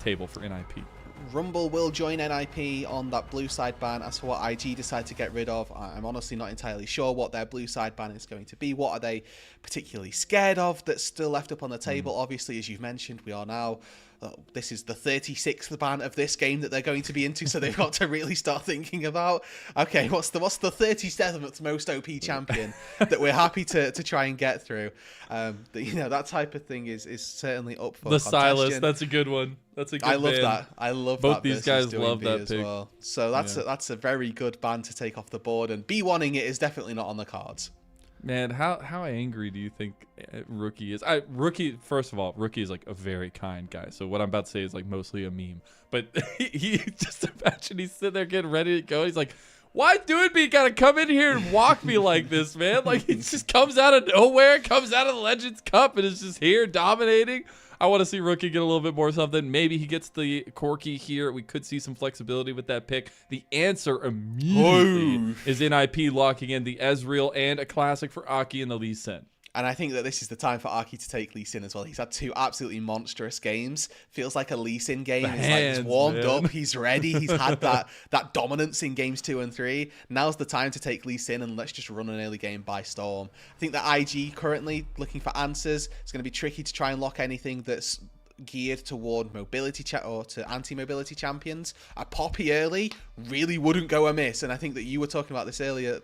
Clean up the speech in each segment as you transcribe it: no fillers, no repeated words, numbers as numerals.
table for NIP. Rumble will join NIP on that blue side ban. As for what IG decide to get rid of, I'm honestly not entirely sure what their blue side ban is going to be. What are they particularly scared of that's still left up on the table? Obviously, as you've mentioned, we are now... this is the 36th ban of this game that they're going to be into, so they've got to really start thinking about, okay, what's the 37th most OP champion that we're happy to try and get through. That type of thing is certainly up for the contention. Silas. That's a good one. That's a good. I love ban. that. I love both that these guys love that as pick. well. So that's a very good ban to take off the board, and B1ing it is definitely not on the cards. Man, how angry do you think Rookie is? Rookie, first of all, Rookie is like a very kind guy. So what I'm about to say is like mostly a meme. But he just imagine he's sitting there getting ready to go. He's like, why Doinb gotta come in here and walk me like this, man? Like he just comes out of nowhere, comes out of the Legends Cup, and is just here dominating. I want to see Rookie get a little bit more something. Maybe he gets the Corki here. We could see some flexibility with that pick. The answer immediately is NIP locking in the Ezreal and a classic for Aki and the Lee Sin. And I think that this is the time for Aki to take Lee Sin as well. He's had 2 absolutely monstrous games. Feels like a Lee Sin game. He's warmed up. He's ready. He's had that dominance in games 2 and 3. Now's the time to take Lee Sin and let's just run an early game by storm. I think that IG currently looking for answers. It's going to be tricky to try and lock anything that's geared toward mobility or to anti-mobility champions. A Poppy early really wouldn't go amiss. And I think that you were talking about this earlier,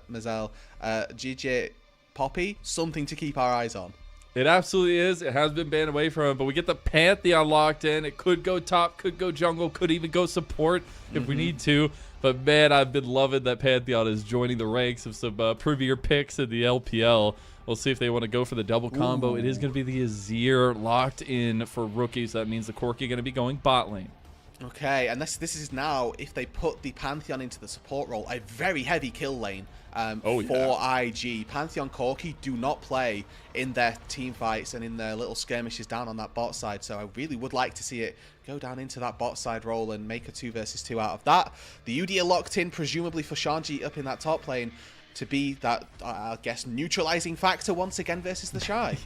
Mazel. Jiejie Poppy, something to keep our eyes on. It absolutely is. It has been banned away from him, but we get the Pantheon locked in. It could go top, could go jungle, could even go support if we need to. But man, I've been loving that Pantheon is joining the ranks of some premier picks in the LPL. We'll see if they want to go for the double combo. It is going to be the Azir locked in for rookies. That means the Corki going to be going bot lane. Okay, and this is now, if they put the Pantheon into the support role, a very heavy kill lane for IG. Pantheon Corki do not play in their team fights and in their little skirmishes down on that bot side, so I really would like to see it go down into that bot side role and make a 2 versus 2 out of that. The Udyr locked in, presumably for Shanji up in that top lane, to be that, I guess, neutralizing factor once again versus TheShy.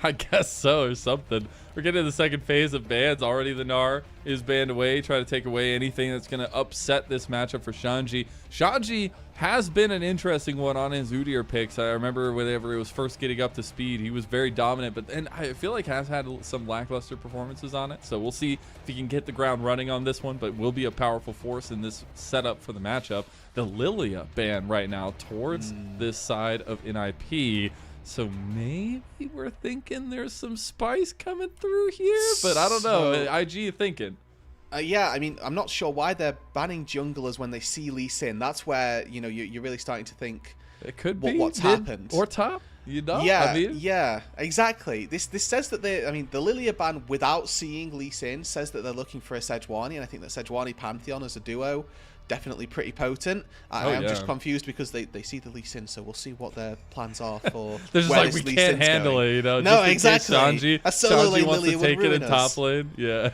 I guess so, or something. We're getting to the second phase of bans. Already the Gnar is banned away, trying to take away anything that's going to upset this matchup for Shanji. Shanji has been an interesting one on his Udyr picks. I remember whenever he was first getting up to speed, he was very dominant, but then I feel like has had some lackluster performances on it. So we'll see if he can get the ground running on this one, but will be a powerful force in this setup for the matchup. The Lilia ban right now towards this side of NIP. So maybe we're thinking there's some spice coming through here, but I don't know. IG thinking. Yeah, I mean, I'm not sure why they're banning junglers when they see Lee Sin. That's where, you know, you're really starting to think it could be what's happened. Or top, you know? Yeah, I mean, yeah, exactly. This says that the Lilia ban without seeing Lee Sin says that they're looking for a Sejuani, and I think that Sejuani Pantheon as a duo definitely pretty potent. I am just confused because they see the Lee Sin, so we'll see what their plans are for they're just where like, we Lee can't Sin's handle going. it, you know? No, just exactly. Shanji, A solo lane wants Lilia to take would it in ruin top us. lane. Yeah.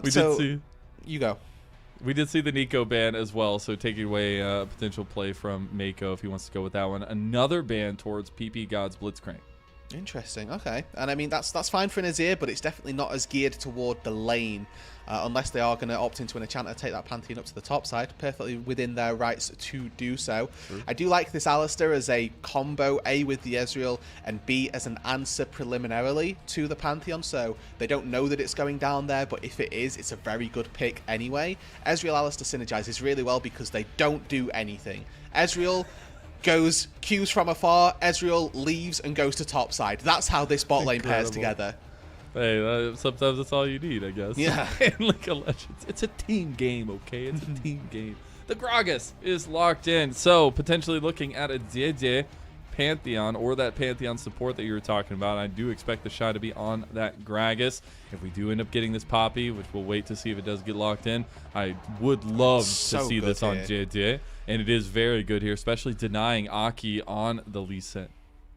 We so, did see. You go. We did see the Nico ban as well, so taking away a potential play from Meiko if he wants to go with that one. Another ban towards ppgod's Blitzcrank. Interesting. Okay, and I mean that's fine for an Azir, but it's definitely not as geared toward the lane, unless they are going to opt into an enchanter, take that Pantheon up to the top side. Perfectly within their rights to do so. True. I do like this Alistar as a combo, A with the Ezreal and B as an answer preliminarily to the Pantheon. So they don't know that it's going down there, but if it is, it's a very good pick anyway. Ezreal Alistar synergizes really well because they don't do anything. Ezreal goes Qs from afar, Ezreal leaves and goes to top side. That's how this bot lane pairs together. Hey, sometimes that's all you need, I guess. Yeah. In League of Legends. It's a team game, okay? It's a team game. The Gragas is locked in. So, potentially looking at a Jiejie Pantheon or that Pantheon support that you were talking about. I do expect TheShy to be on that Gragas. If we do end up getting this Poppy, which we'll wait to see if it does get locked in, I would love to see this on Jiejie. And it is very good here, especially denying Aki on the Lee Sin.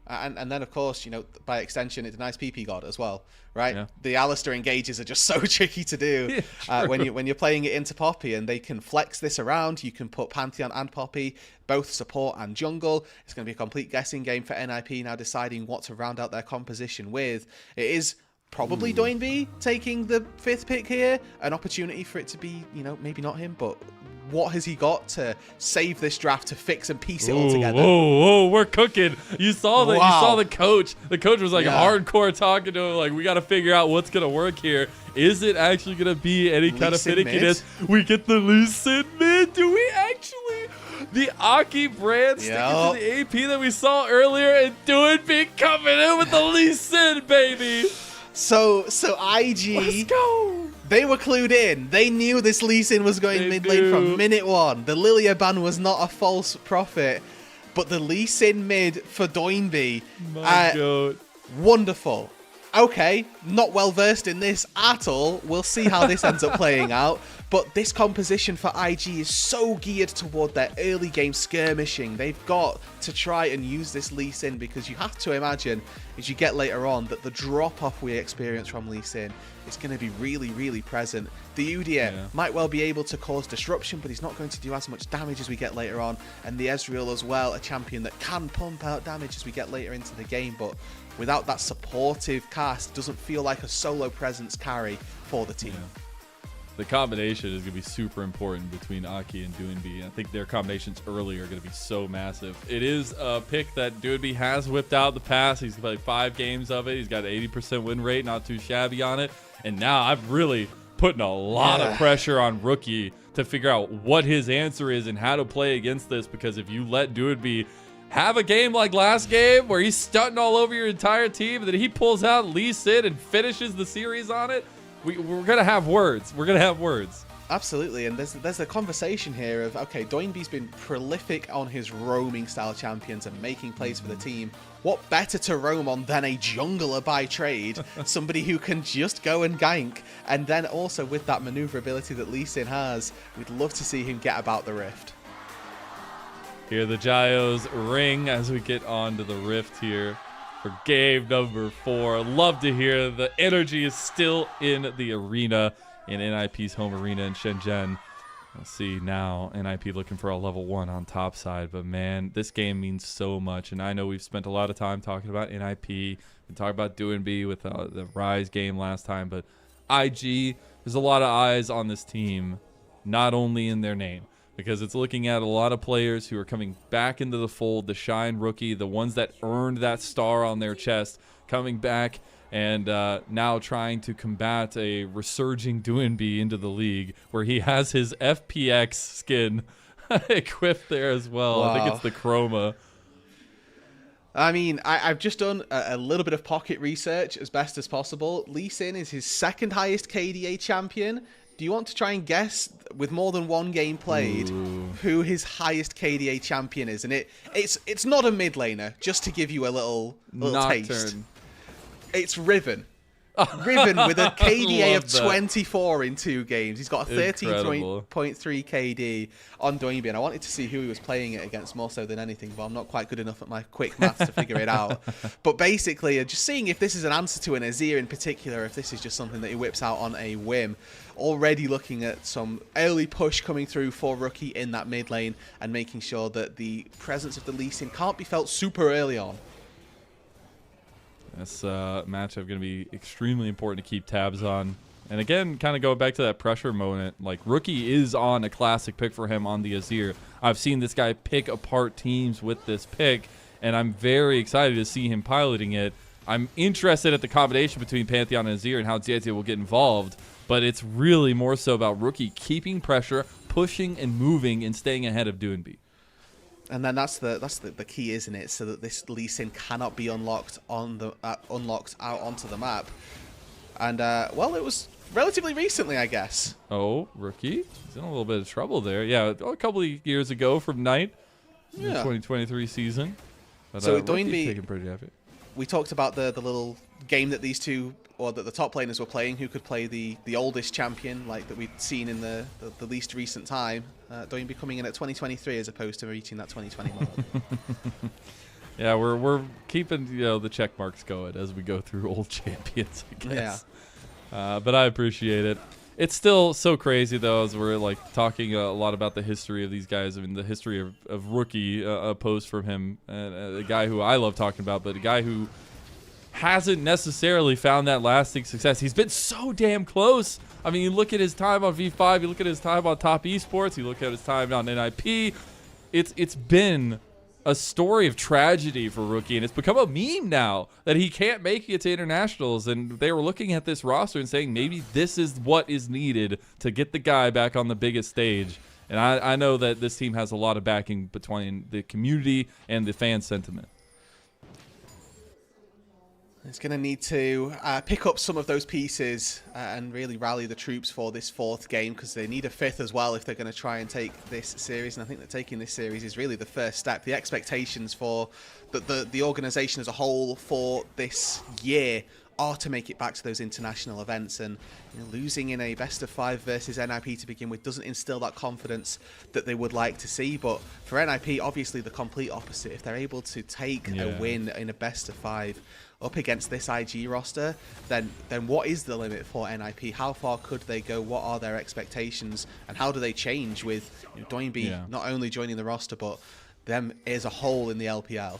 And then, of course, you know, by extension, it denies ppgod as well, right? Yeah. The Alistar engages are just so tricky to do. Yeah, when you're playing it into Poppy, and they can flex this around. You can put Pantheon and Poppy, both support and jungle. It's going to be a complete guessing game for NIP now deciding what to round out their composition with. It is probably Doinb taking the 5th pick here. An opportunity for it to be, you know, maybe not him, but what has he got to save this draft to fix and piece it all together? Whoa, we're cooking. You saw the Wow. You saw the coach. The coach was like Yeah. hardcore talking to him, like, we got to figure out what's gonna work here. Is it actually gonna be any kind of Lee Sin finickiness? We get the Lee Sin mid. Do we actually? The Aki brand sticking to the AP that we saw earlier, and Doinb coming in with the Lee Sin, baby. So IG, Let's go. they were clued in. They knew this Lee Sin was going mid lane from minute 1. The Lilia ban was not a false prophet, but the Lee Sin mid for Doinb, My God. wonderful. Okay, not well versed in this at all. We'll see how this ends up playing out. But this composition for IG is so geared toward their early game skirmishing. They've got to try and use this Lee Sin, because you have to imagine as you get later on that the drop off we experience from Lee Sin is going to be really, really present. The Udyr might well be able to cause disruption, but he's not going to do as much damage as we get later on. And the Ezreal as well, a champion that can pump out damage as we get later into the game, but without that supportive cast, doesn't feel like a solo presence carry for the team. The combination is going to be super important between Aki and Doinb. I think their combinations early are going to be so massive. It is a pick that Doinb has whipped out in the past. He's played 5 games of it. He's got an 80% win rate, not too shabby on it. And now I'm really putting a lot of pressure on Rookie to figure out what his answer is and how to play against this, because if you let Doinb have a game like last game where he's stunting all over your entire team and then he pulls out Lee Sin and finishes the series on it, we're going to have words. We're going to have words. Absolutely, and there's a conversation here of, okay, Doinb's been prolific on his roaming style champions and making plays for the team. What better to roam on than a jungler by trade, somebody who can just go and gank, and then also with that maneuverability that Lee Sin has, we'd love to see him get about the rift. Hear the Gios ring as we get on to the rift here for game number 4. Love to hear the energy is still in the arena, in NIP's home arena in Shenzhen. Let's see now, NIP looking for a level 1 on top side, but man, this game means so much, and I know we've spent a lot of time talking about NIP, and talking about Doinb with the Rise game last time, but IG, there's a lot of eyes on this team, not only in their name, because it's looking at a lot of players who are coming back into the fold, the Shine Rookie, the ones that earned that star on their chest, coming back and now trying to combat a resurging Doinb into the league, where he has his FPX skin equipped there as well. Wow. I think it's the Chroma. I mean, I've just done a little bit of pocket research as best as possible. Lee Sin is his 2nd highest KDA champion. Do you want to try and guess, with more than 1 game played, who his highest KDA champion is? And it's not a mid laner, just to give you a little taste. It's Riven. Riven with a KDA of 24 in 2 games. He's got a 13.3 KD on Doinb, and I wanted to see who he was playing it against more so than anything, but I'm not quite good enough at my quick maths to figure it out. But basically, just seeing if this is an answer to an Azir in particular, if this is just something that he whips out on a whim. Already looking at some early push coming through for Rookie in that mid lane, and making sure that the presence of the Lee Sin can't be felt super early on. This matchup going to be extremely important to keep tabs on. And again, kind of going back to that pressure moment, like Rookie is on a classic pick for him on the Azir. I've seen this guy pick apart teams with this pick, and I'm very excited to see him piloting it. I'm interested at the combination between Pantheon and Azir and how Jiejie will get involved, but it's really more so about Rookie keeping pressure, pushing and moving, and staying ahead of Doinb. And then that's the key, isn't it? So that this Lee Sin cannot be unlocked on the unlocked out onto the map. And well, it was relatively recently, I guess. Oh, Rookie, he's in a little bit of trouble there. Yeah, a couple of years ago from Knight, in the 2023 season. But, so Doinb, taking pretty heavy. We talked about the little game that these two, or that the top laners were playing, who could play the oldest champion, like that we'd seen in the least recent time. Doinb coming in at 2023 as opposed to reaching that 2020 mark. Yeah, we're keeping the check marks going as we go through old champions, I guess. Yeah. But I appreciate it. It's still so crazy though, as we're like talking a lot about the history of these guys. I mean, the history of Rookie, a post from him, a guy who I love talking about, but a guy who hasn't necessarily found that lasting success. He's been so damn close. I mean, you look at his time on V5, you look at his time on Top Esports, you look at his time on NIP. It's been a story of tragedy for Rookie, and it's become a meme now that he can't make it to internationals. And they were looking at this roster and saying maybe this is what is needed to get the guy back on the biggest stage. And I know that this team has a lot of backing between the community and the fan sentiment. It's going to need to pick up some of those pieces and really rally the troops for this 4th game, because they need a 5th as well if they're going to try and take this series. And I think that taking this series is really the first step. The expectations for the organization as a whole for this year are to make it back to those international events, and losing in a best of 5 versus NIP to begin with doesn't instill that confidence that they would like to see. But for NIP, obviously the complete opposite. If they're able to take a win in a best of 5 up against this IG roster, then what is the limit for NIP? How far could they go? What are their expectations, and how do they change with Doinb not only joining the roster but them as a whole in the LPL?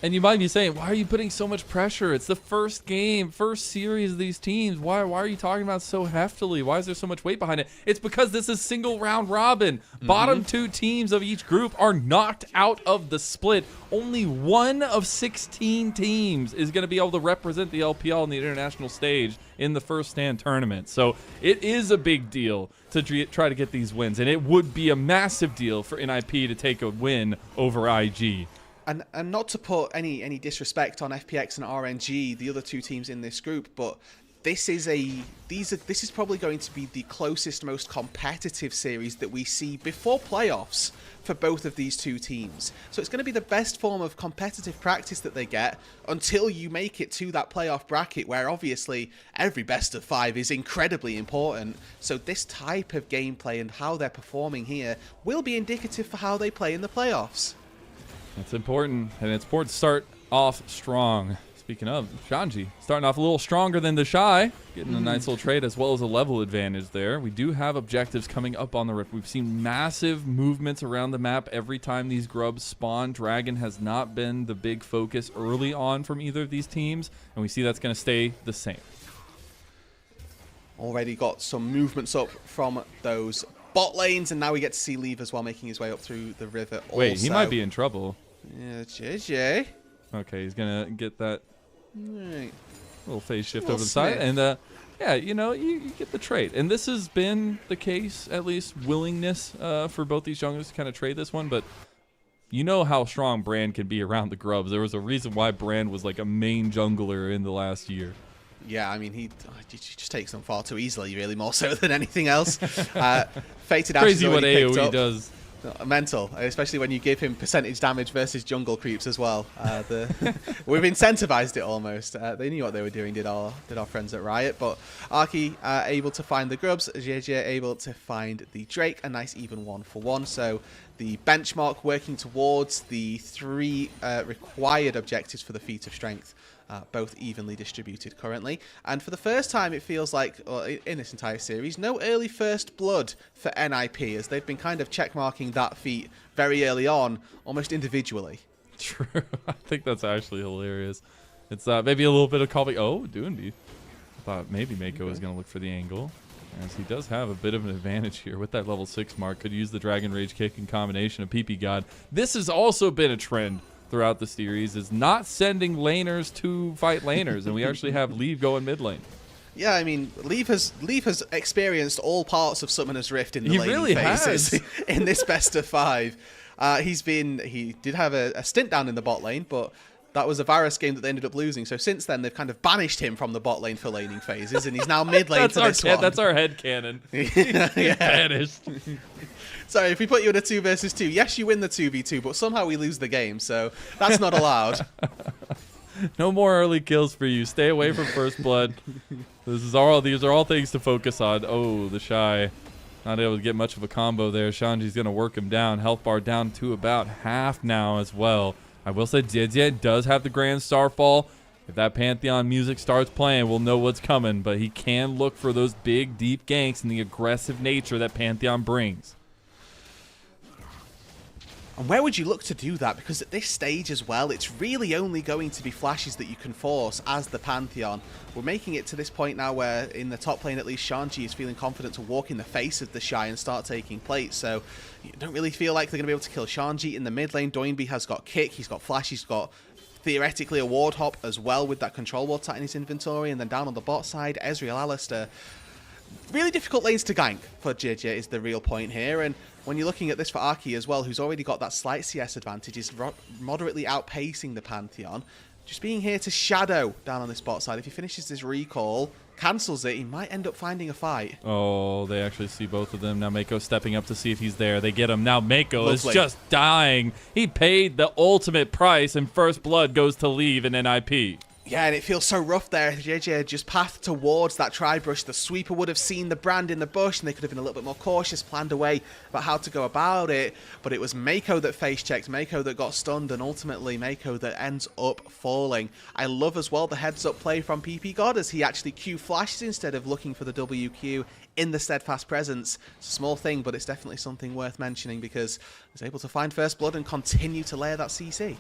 And you might be saying, why are you putting so much pressure? It's the first game, first series of these teams. Why are you talking about it so heftily? Why is there so much weight behind it? It's because this is single round robin. Bottom 2 teams of each group are knocked out of the split. Only 1 of 16 teams is going to be able to represent the LPL on the international stage in the first stand tournament. So it is a big deal to try to get these wins. And it would be a massive deal for NIP to take a win over IG. And not to put any disrespect on FPX and RNG, the other 2 teams in this group, but this is probably going to be the closest, most competitive series that we see before playoffs for both of these 2 teams. So it's going to be the best form of competitive practice that they get until you make it to that playoff bracket, where obviously every best of 5 is incredibly important. So this type of gameplay and how they're performing here will be indicative for how they play in the playoffs. It's important, and it's important to start off strong. Speaking of, Shanji starting off a little stronger than TheShy, getting a nice little trade as well as a level advantage there. We do have objectives coming up on the Rift. We've seen massive movements around the map every time these grubs spawn. Dragon has not been the big focus early on from either of these teams, and we see that's going to stay the same. Already got some movements up from those bot lanes, and now we get to see Leave as well, making his way up through the river. Wait, he might be in trouble. Yeah, Jiejie. Okay, he's gonna get that little phase shift over the sniff. side, and yeah, you get the trade. And this has been the case, at least willingness for both these junglers to kind of trade this one. But you know how strong Brand can be around the grubs. There was a reason why Brand was like a main jungler in the last year. Yeah, I mean, he just takes them far too easily, really, more so than anything else. Fated Ash Crazy what AoE does. Mental, especially when you give him percentage damage versus jungle creeps as well. We've incentivized it almost. They knew what they were doing, did our friends at Riot. But Arky able to find the grubs, Jiejie able to find the Drake, a nice even 1-for-1. So the benchmark working towards the 3 required objectives for the feat of strength. Both evenly distributed currently, and for the first time it feels like in this entire series, no early first blood for NIP, as they've been kind of checkmarking that feat very early on, almost individually. True. I think that's actually hilarious. It's maybe a little bit of callback. Oh, Doinb. I thought maybe Meiko was going to look for the angle, as he does have a bit of an advantage here with that level 6 mark. Could use the Dragon Rage kick in combination of ppgod. This has also been a trend throughout the series, is not sending laners to fight laners, and we actually have Leave going mid lane. Yeah, I mean, Leave has experienced all parts of Summoner's Rift in the laning phases in this best of 5. He did have a stint down in the bot lane, but that was a Varus game that they ended up losing. So since then, they've kind of banished him from the bot lane for laning phases, and he's now mid lane to this one. That's our headcanon. Yeah. Banished. Sorry, if we put you in a 2 versus 2, yes, you win the 2v2, but somehow we lose the game, so that's not allowed. No more early kills for you. Stay away from first blood. These are all things to focus on. Oh, TheShy not able to get much of a combo there. Shanji's going to work him down. Health bar down to about half now as well. I will say Jiejie does have the Grand Starfall. If that Pantheon music starts playing, we'll know what's coming, but he can look for those big, deep ganks and the aggressive nature that Pantheon brings. And where would you look to do that? Because at this stage as well, it's really only going to be flashes that you can force as the Pantheon. We're making it to this point now where, in the top lane at least, Shanji is feeling confident to walk in the face of TheShy and start taking plates. So you don't really feel like they're going to be able to kill Shanji. In the mid lane, Doinb has got kick, he's got flash, he's got theoretically a ward hop as well with that control ward sat in his inventory. And then down on the bot side, Ezreal, Alistar. Really difficult lanes to gank for Jiejie is the real point here. And when you're looking at this for Arki as well, who's already got that slight CS advantage, is moderately outpacing the Pantheon. Just being here to shadow down on this bot side. If he finishes this recall, cancels it, he might end up finding a fight. Oh, they actually see both of them. Now Meiko stepping up to see if he's there. They get him. Now Meiko is Lovely. just dying. He paid the ultimate price, and first blood goes to leave in NIP. Yeah, and it feels so rough there. Jiejie just pathed towards that tri-brush. The sweeper would have seen the brand in the bush, and they could have been a little bit more cautious, planned a way about how to go about it. But it was Meiko that face-checked, Meiko that got stunned, and ultimately Meiko that ends up falling. I love as well the heads-up play from ppgod as he actually Q flashes instead of looking for the WQ in the steadfast presence. It's a small thing, but it's definitely something worth mentioning because he's able to find first blood and continue to layer that CC.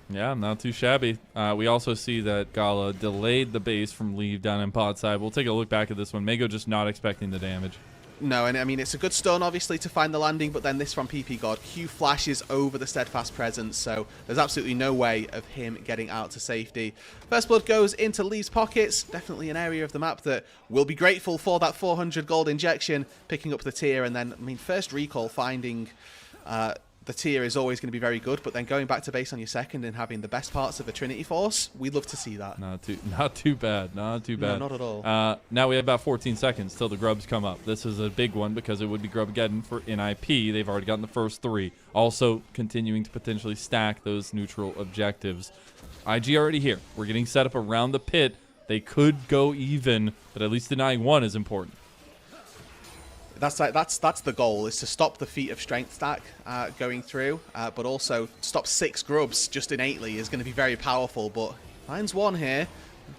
Yeah, not too shabby. We also see that Gala delayed the base from leave down in pod side. We'll take a look back at this one. Meiko just not expecting the damage. No, and I mean, it's a good stun, obviously, to find the landing, but then this from ppgod. Q flashes over the steadfast presence, so there's absolutely no way of him getting out to safety. First blood goes into Lee's pockets. Definitely an area of the map that will be grateful for that 400 gold injection, picking up the tier, and then, I mean, first recall finding... the tier is always going to be very good, but then going back to base on your second and having the best parts of a Trinity Force, we'd love to see that. Not too bad. Not too bad. No, not at all. Now we have about 14 seconds till the grubs come up. This is a big one because it would be Grubgeddon for NIP. They've already gotten the first 3. Also continuing to potentially stack those neutral objectives. IG already here. We're getting set up around the pit. They could go even, but at least denying 1 is important. That's the goal, is to stop the feat of strength stack going through, but also stop 6 grubs just innately is going to be very powerful. But finds 1 here.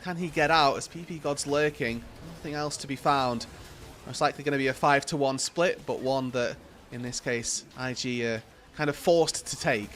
Can he get out as ppgod's lurking? Nothing else to be found. Most likely going to be a 5-to-1 split, but one that, in this case, IG are kind of forced to take.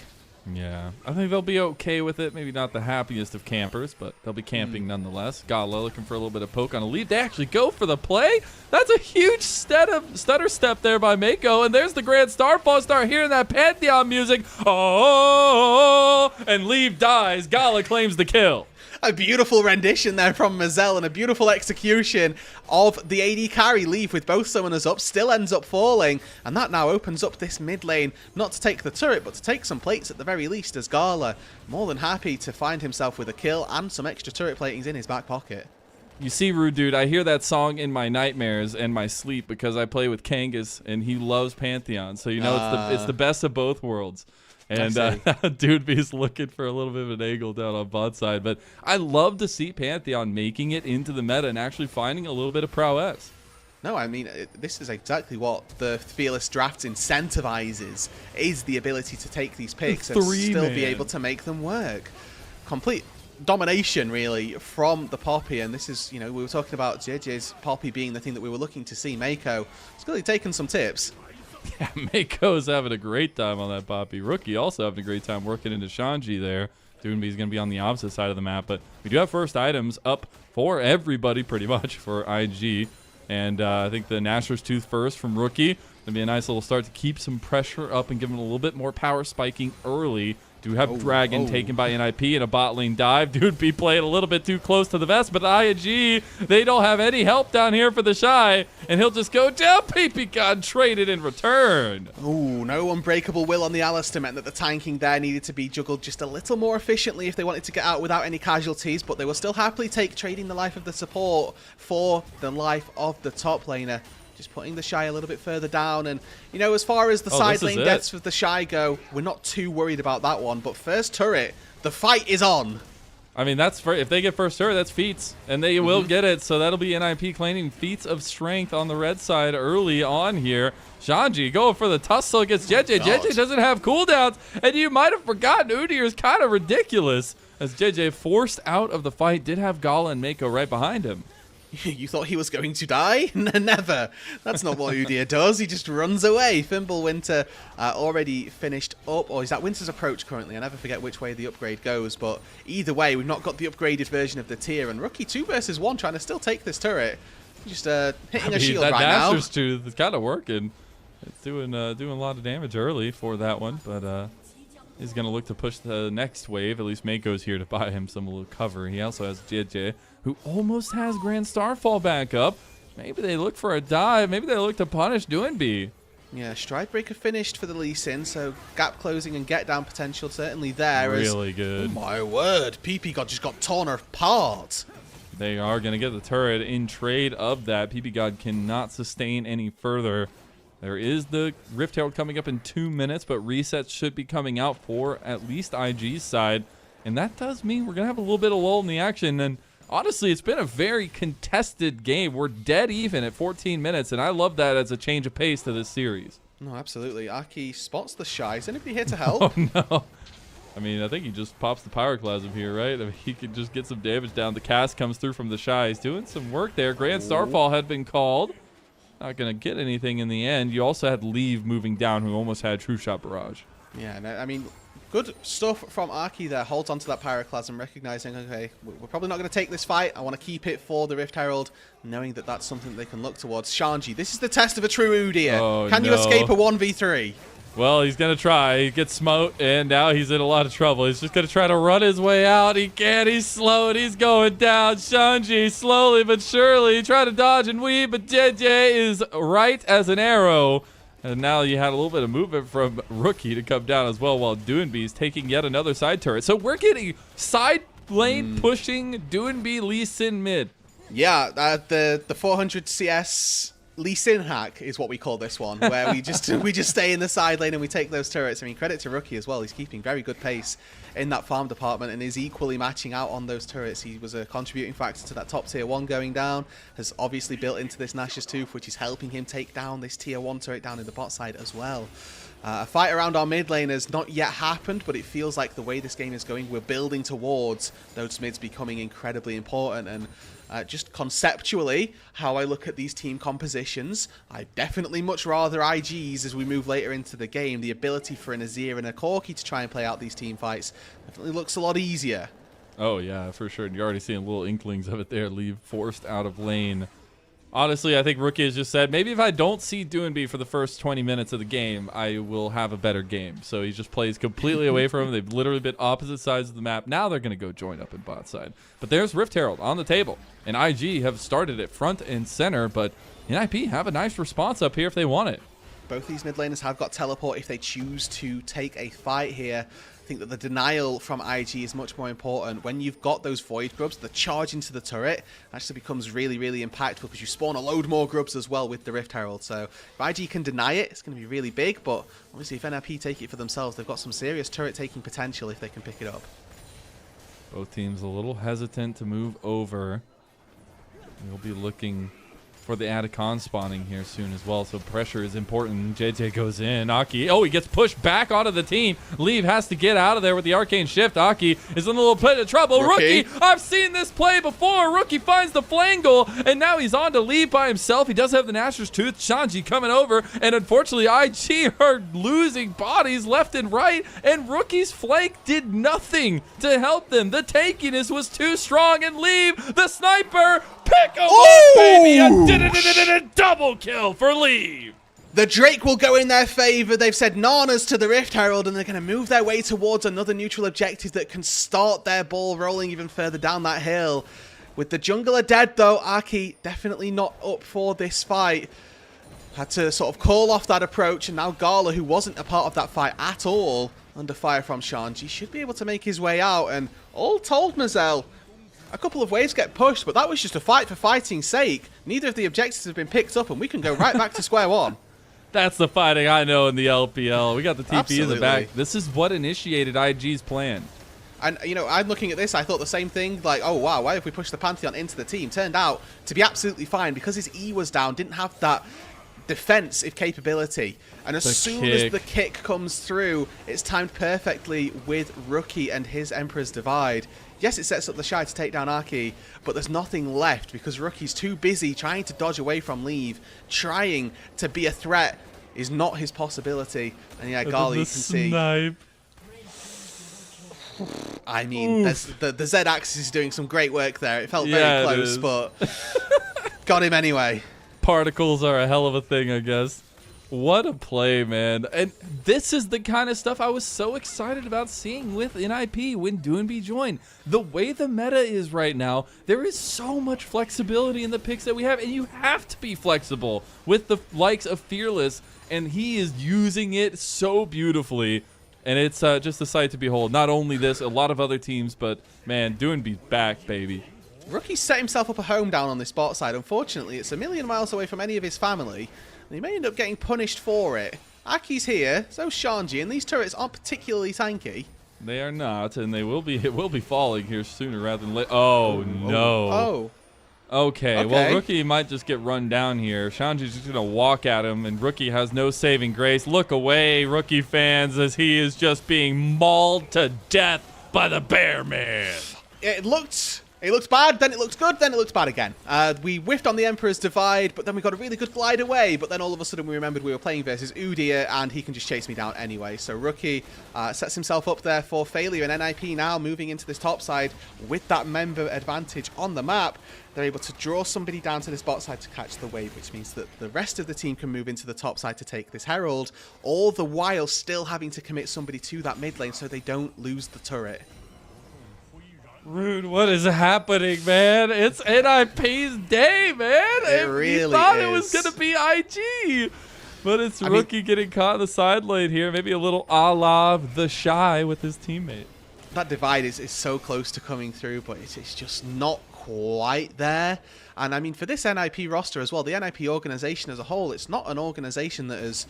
Yeah, I think they'll be okay with it. Maybe not the happiest of campers, but they'll be camping nonetheless. Gala looking for a little bit of poke on a lead. They actually go for the play. That's a huge stutter step there by Meiko. And there's the Grand Starfall. Start hearing that Pantheon music. Oh, and Leave dies. Gala claims the kill. A beautiful rendition there from Mazel and a beautiful execution of the AD carry. Leave with both summoners up, still ends up falling, and that now opens up this mid lane, not to take the turret, but to take some plates at the very least, as Gala more than happy to find himself with a kill and some extra turret platings in his back pocket. You see, Roodood, I hear that song in my nightmares and my sleep because I play with Kangas, and he loves Pantheon, so you know it's the best of both worlds. And Doinb's looking for a little bit of an angle down on bot side. But I love to see Pantheon making it into the meta and actually finding a little bit of prowess. No, I mean, this is exactly what the Fearless Drafts incentivizes, is the ability to take these picks and still be able to make them work. Complete domination, really, from the Poppy. And this is, you know, we were talking about Jiejie's Poppy being the thing that we were looking to see. Meiko has clearly taken some tips. Yeah, Meiko's having a great time on that Poppy. Rookie also having a great time working into Shanji there. Doinb's going to be on the opposite side of the map, but we do have first items up for everybody pretty much for IG. And I think the Nashor's Tooth first from Rookie. Going to be a nice little start to keep some pressure up and give him a little bit more power spiking early. Do have Dragon taken by NIP and a bot lane dive. Doinb playing a little bit too close to the vest, but IG, they don't have any help down here for TheShy, and he'll just go down. ppgod traded in return. Ooh, no unbreakable will on the Alistar meant that the tanking there needed to be juggled just a little more efficiently if they wanted to get out without any casualties, but they will still happily take trading the life of the support for the life of the top laner. Just putting TheShy a little bit further down. And, you know, as far as the side lane deaths for TheShy go, we're not too worried about that one. But first turret, the fight is on. I mean, that's if they get first turret, that's feats. And they will get it. So that'll be NIP claiming feats of strength on the red side early on here. Shanji going for the tussle against Jiejie. Jiejie doesn't have cooldowns. And you might have forgotten Udyr is kind of ridiculous. As Jiejie forced out of the fight, did have Gala and Meiko right behind him. You thought he was going to die? Never. That's not what Udyr does. He just runs away. Fimbulwinter already finished up. Or is that Winter's Approach currently? I never forget which way the upgrade goes. But either way, we've not got the upgraded version of the tier. And Rookie 2 versus 1 trying to still take this turret. Just hitting a shield right now. That Daster's 2 is kind of working. It's doing a lot of damage early for that one. But he's going to look to push the next wave. At least Meiko's here to buy him some little cover. He also has Jiejie, who almost has Grand Starfall back up. Maybe they look for a dive. Maybe they look to punish Doinb. Yeah, Stride Breaker finished for the Lee Sin, so gap closing and get down potential certainly there. Really good. Oh my word, ppgod just got torn apart. They are going to get the turret in trade of that. ppgod cannot sustain any further. There is the Rift Herald coming up in 2 minutes, but resets should be coming out for at least IG's side. And that does mean we're going to have a little bit of lull in the action. And honestly, it's been a very contested game. We're dead even at 14 minutes, and I love that as a change of pace to this series. No, absolutely. Aki spots TheShy. Is anybody here to help? Oh, no. I mean, I think he just pops the Pyroclasm here, right? I mean, he could just get some damage down. The cast comes through from TheShy. He's doing some work there. Grand Starfall had been called. Not going to get anything in the end. You also had Leave moving down, who almost had True Shot Barrage. Yeah, no, I mean, good stuff from Aki there. Holds onto that Pyroclasm, recognizing, okay, we're probably not going to take this fight. I want to keep it for the Rift Herald, knowing that that's something they can look towards. Shanji, this is the test of a true Udyr. Oh, can you escape a 1v3? Well, he's going to try. He gets smote, and now he's in a lot of trouble. He's just going to try to run his way out. He can't. He's slowed. He's going down. Shanji, slowly but surely, trying to dodge and weave, but Jiejie is right as an arrow. And now you had a little bit of movement from Rookie to come down as well, while Doinb is taking yet another side turret. So we're getting side lane pushing Doinb Lee Sin mid. Yeah, the 400 CS Lee Sin hack is what we call this one, where we just stay in the side lane and we take those turrets. I mean, credit to Rookie as well. He's keeping very good pace in that farm department and is equally matching out on those turrets. He was a contributing factor to that top tier 1 going down, has obviously built into this Nash's Tooth, which is helping him take down this tier 1 turret down in the bot side as well. A fight around our mid lane has not yet happened, but it feels like the way this game is going, we're building towards those mids becoming incredibly important. And just conceptually, how I look at these team compositions, I definitely much rather IGs as we move later into the game. The ability for an Azir and a Corki to try and play out these team fights definitely looks a lot easier. Oh, yeah, for sure. And you're already seeing little inklings of it there. Leave forced out of lane. Honestly, I think Rookie has just said, maybe if I don't see Doinb for the first 20 minutes of the game, I will have a better game. So he just plays completely away from him. They've literally been opposite sides of the map. Now they're going to go join up in bot side. But there's Rift Herald on the table. And IG have started it front and center, but NIP have a nice response up here if they want it. Both these mid laners have got teleport if they choose to take a fight here. I think that the denial from IG is much more important. When you've got those void grubs, the charge into the turret actually becomes really, really impactful because you spawn a load more grubs as well with the Rift Herald. So if IG can deny it, it's going to be really big. But obviously if NIP take it for themselves, they've got some serious turret taking potential if they can pick it up. Both teams a little hesitant to move over. We'll be looking for the Adicon spawning here soon as well, so pressure is important. Jiejie goes in. Aki, oh, he gets pushed back onto the team. Leave has to get out of there with the arcane shift. Aki is in a little bit of trouble. Rookie, I've seen this play before. Rookie finds the flangle, and now he's on to Leave by himself. He does have the Nashor's Tooth. Shanji coming over, and unfortunately, IG are losing bodies left and right, and Rookie's flank did nothing to help them. The tankiness was too strong, and Leave, the sniper, pick him up, baby! A double kill for Leave. The Drake will go in their favor. They've said nanas to the Rift Herald, and they're going to move their way towards another neutral objective that can start their ball rolling even further down that hill. With the jungler dead, though, Aki definitely not up for this fight. Had to sort of call off that approach, and now Gala, who wasn't a part of that fight at all, under fire from Shanji, should be able to make his way out. And all told, Mazel, a couple of waves get pushed, but that was just a fight for fighting's sake. Neither of the objectives have been picked up, and we can go right back to square one. That's the fighting I know in the LPL. We got the TP Absolutely. in the back. This is what initiated IG's plan. And, you know, I'm looking at this, I thought the same thing, like, oh, wow, why if we push the Pantheon into the team? Turned out to be absolutely fine because his E was down, didn't have that defensive capability. And as soon as the kick comes through, it's timed perfectly with Rookie and his Emperor's Divide. Yes, it sets up TheShy to take down Aki, but there's nothing left because Rookie's too busy trying to dodge away from Leave, trying to be a threat is not his possibility. And yeah, Gala, you can see. I mean, the Z-axis is doing some great work there. It felt very close, but got him anyway. Particles are a hell of a thing, I guess. What a play, man. And this is the kind of stuff I was so excited about seeing with NIP when Doinb joined. The way the meta is right now, there is so much flexibility in the picks that we have, and you have to be flexible with the likes of Fearless, and he is using it so beautifully. And it's just a sight to behold. Not only this, a lot of other teams, but man, Doinb's back, baby. Rookie set himself up a home down on this bot side. Unfortunately, it's a million miles away from any of his family, and he may end up getting punished for it. Aki's here, so's Shanji, and these turrets aren't particularly tanky. They are not, and they will be. It will be falling here sooner rather than later. Oh no! Oh. Okay, well, Rookie might just get run down here. Shanji's just going to walk at him, and Rookie has no saving grace. Look away, Rookie fans, as he is just being mauled to death by the Bear Man. It looks bad, then it looks good, then it looks bad again. We whiffed on the Emperor's Divide, but then we got a really good glide away, but then all of a sudden we remembered we were playing versus Udyr, and he can just chase me down anyway. So Rookie sets himself up there for failure, and NIP now moving into this top side with that member advantage on the map. They're able to draw somebody down to this bot side to catch the wave, which means that the rest of the team can move into the top side to take this Herald, all the while still having to commit somebody to that mid lane so they don't lose the turret. Rude, what is happening, man? It's NIP's day, man. It really thought is. It was going to be IG. But it's Rookie getting caught in the side lane here. Maybe a little a la TheShy with his teammate. That divide is so close to coming through, but it's just not quite there. And I mean, for this NIP roster as well, the NIP organization as a whole, it's not an organization that has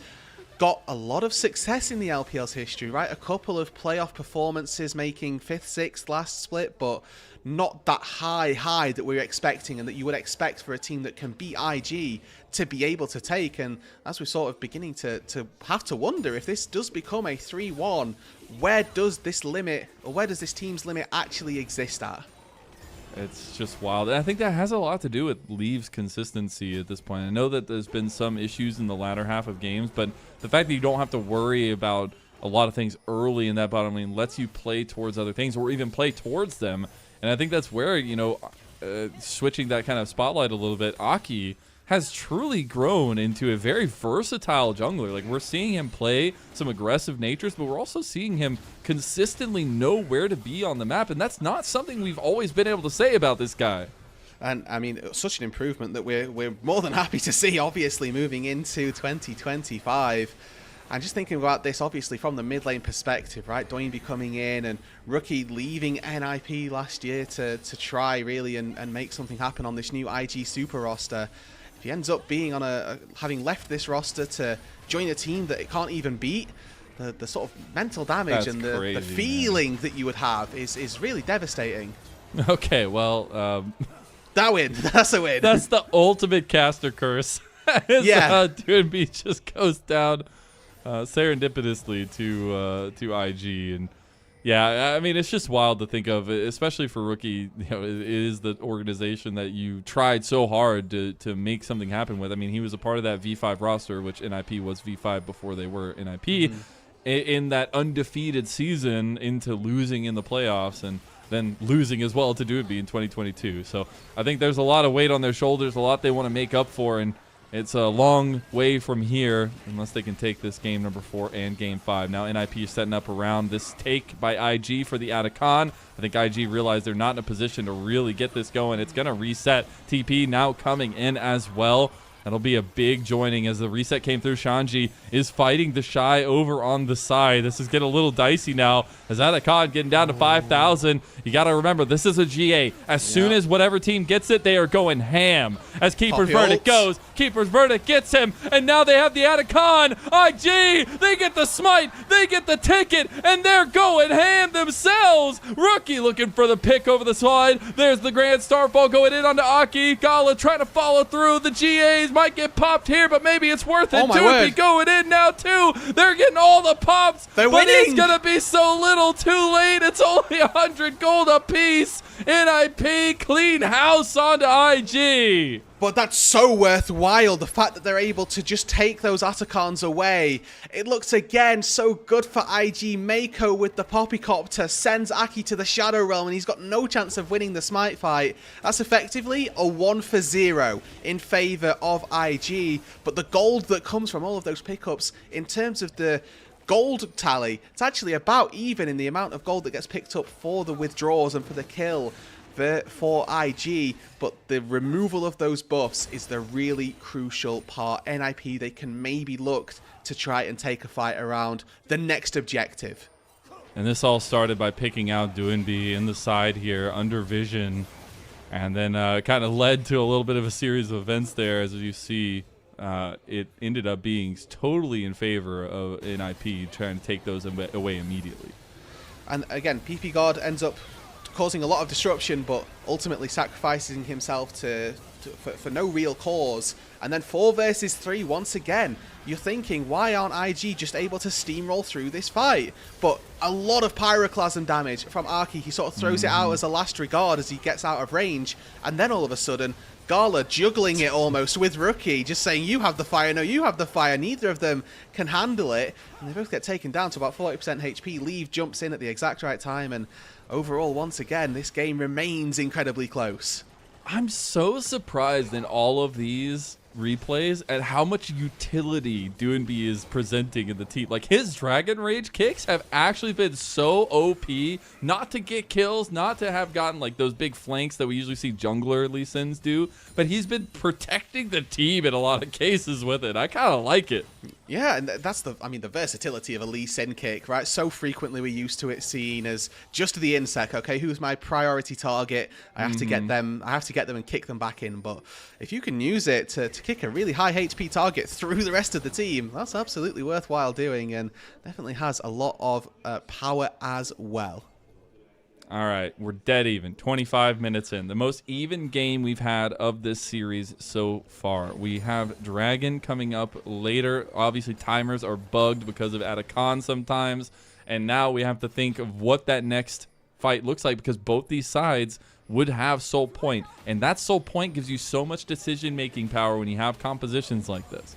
got a lot of success in the LPL's history, right? A couple of playoff performances, making 5th, 6th last split, but not that high that we're expecting and that you would expect for a team that can beat IG to be able to take. And as we're sort of beginning to have to wonder if this does become a 3-1, where does this limit, or where does this team's limit actually exist at? It's just wild. And I think that has a lot to do with Leave's consistency at this point. I know that there's been some issues in the latter half of games, but the fact that you don't have to worry about a lot of things early in that bottom lane lets you play towards other things or even play towards them. And I think that's where, you know, switching that kind of spotlight a little bit, Aki has truly grown into a very versatile jungler. Like, we're seeing him play some aggressive natures, but we're also seeing him consistently know where to be on the map, and that's not something we've always been able to say about this guy. And I mean, such an improvement that we're more than happy to see, obviously, moving into 2025. And just thinking about this, obviously, from the mid lane perspective, right? Doinb coming in and Rookie leaving NIP last year to try, really, and make something happen on this new IG Super roster. If he ends up being on having left this roster to join a team that it can't even beat, the sort of mental damage and the feeling that you would have is really devastating. Okay, well, that win. That's a win. That's the ultimate caster curse. Yeah. Doinb just goes down serendipitously to IG, and yeah, I mean, it's just wild to think of, especially for Rookie. You know, it is the organization that you tried so hard to make something happen with. I mean, he was a part of that V5 roster, which NIP was V5 before they were NIP, in that undefeated season into losing in the playoffs and then losing as well to Doinb in 2022. So I think there's a lot of weight on their shoulders, a lot they want to make up for, and it's a long way from here unless they can take this game number 4 and game 5. Now NIP is setting up around this take by IG for the Atacon. I think IG realized they're not in a position to really get this going. It's going to reset. TP now coming in as well. That'll be a big joining as the reset came through. Shanji is fighting TheShy over on the side. This is getting a little dicey now as Atacon getting down to 5,000. You got to remember, this is a GA. As soon as whatever team gets it, they are going ham. As Keeper's Verdict goes, Keeper's Verdict gets him, and now they have the Atacon. IG, they get the smite, they get the ticket, and they're going ham themselves. Rookie looking for the pick over the side. There's the Grand Starfall going in onto Aki. Gala trying to follow through. The GAs Enemies might get popped here, but maybe it's worth it. Oh my Doinb word. going in now too. They're getting all the pops. They're but winning. it's gonna be so little too late. It's only 100 gold apiece. NIP clean house onto IG. But that's so worthwhile, the fact that they're able to just take those Atacans away. It looks again so good for IG. Meiko with the Poppycopter sends Aki to the Shadow Realm, and he's got no chance of winning the Smite fight. That's effectively a 1-for-0 in favour of IG. But the gold that comes from all of those pickups, in terms of the gold tally, it's actually about even in the amount of gold that gets picked up for the withdraws and for the kill for IG, but the removal of those buffs is the really crucial part. NIP, they can maybe look to try and take a fight around the next objective. And this all started by picking out Doinb in the side here under vision, and then kind of led to a little bit of a series of events there. As you see, it ended up being totally in favor of NIP trying to take those away immediately. And again, ppgod ends up causing a lot of disruption, but ultimately sacrificing himself for no real cause. And then 4 versus 3 once again. You're thinking, why aren't IG just able to steamroll through this fight? But a lot of pyroclasm damage from Aki. He sort of throws it out as a last regard as he gets out of range. And then all of a sudden, Gala juggling it almost with Rookie, just saying, you have the fire, no, you have the fire. Neither of them can handle it. And they both get taken down to about 40% HP. Leave jumps in at the exact right time, and overall, once again, this game remains incredibly close. I'm so surprised in all of these replays at how much utility Doinb is presenting in the team. Like, his Dragon Rage kicks have actually been so OP, not to get kills, not to have gotten like those big flanks that we usually see jungler Lee Sins do, but he's been protecting the team in a lot of cases with it. I kind of like it. Yeah, and that's the versatility of a Lee Sin kick, right? So frequently we're used to it seen as just the insec. Okay, who's my priority target? I have to get them. I have to get them and kick them back in. But if you can use it to kick a really high HP target through the rest of the team, that's absolutely worthwhile doing, and definitely has a lot of power as well. All right, we're dead even. 25 minutes in. The most even game we've had of this series so far. We have Dragon coming up later. Obviously, timers are bugged because of Atacon sometimes. And now we have to think of what that next fight looks like, because both these sides would have soul point. And that soul point gives you so much decision-making power when you have compositions like this.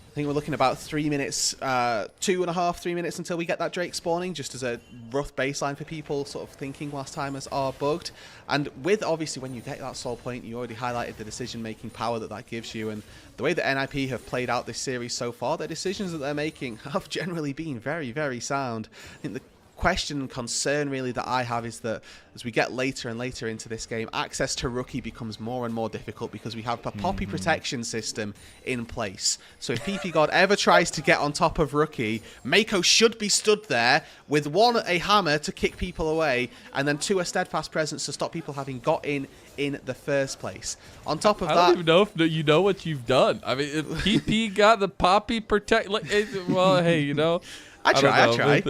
I think we're looking about 3 minutes, 2.5, 3 minutes until we get that Drake spawning, just as a rough baseline for people sort of thinking whilst timers are bugged. And with, obviously, when you get that soul point, you already highlighted the decision-making power that gives you. And the way that NIP have played out this series so far, the decisions that they're making have generally been very, very sound. I think the question and concern really that I have is that as we get later and later into this game, access to Rookie becomes more and more difficult because we have a Poppy protection system in place. So if ppgod ever tries to get on top of Rookie, Meiko should be stood there with 1, a hammer to kick people away, and then 2, a steadfast presence to stop people having got in the first place. On top of that, I don't even know if you know what you've done. I mean, if PP got the Poppy protect, like, well, hey, you know, I try.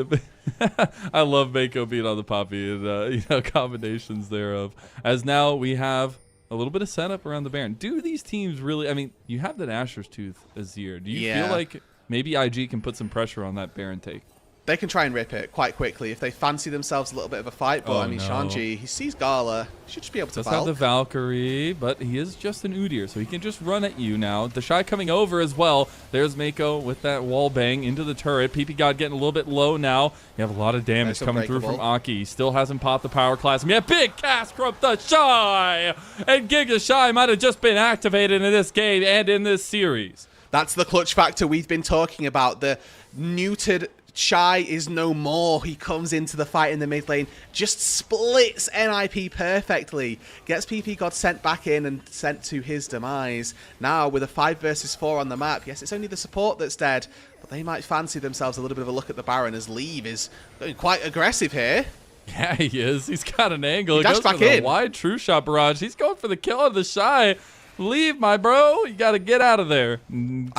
I love Meiko being on the Poppy and combinations thereof. As now we have a little bit of setup around the Baron. Do these teams really? I mean, you have the Nashor's Tooth Azir. Do you feel like maybe IG can put some pressure on that Baron take? They can try and rip it quite quickly if they fancy themselves a little bit of a fight. But Shanji, he sees Gala, he should just be able to. Does have the Valkyrie, but he is just an Udyr, so he can just run at you now. TheShy coming over as well. There's Meiko with that wall bang into the turret. ppgod getting a little bit low now. You have a lot of damage coming through from Aki. He still hasn't popped the power class. We have big cast from TheShy, and TheShy might have just been activated in this game and in this series. That's the clutch factor we've been talking about. The neutered Shy is no more. He comes into the fight in the mid lane, just splits NIP perfectly, gets ppgod sent back in and sent to his demise. Now with a 5 versus 4 on the map, yes, it's only the support that's dead, but they might fancy themselves a little bit of a look at the Baron, as Leave is going quite aggressive here. Yeah, he is. He's got an angle. He goes back in. A wide true shot barrage. He's going for the kill of TheShy. Leave, my bro. You got to get out of there.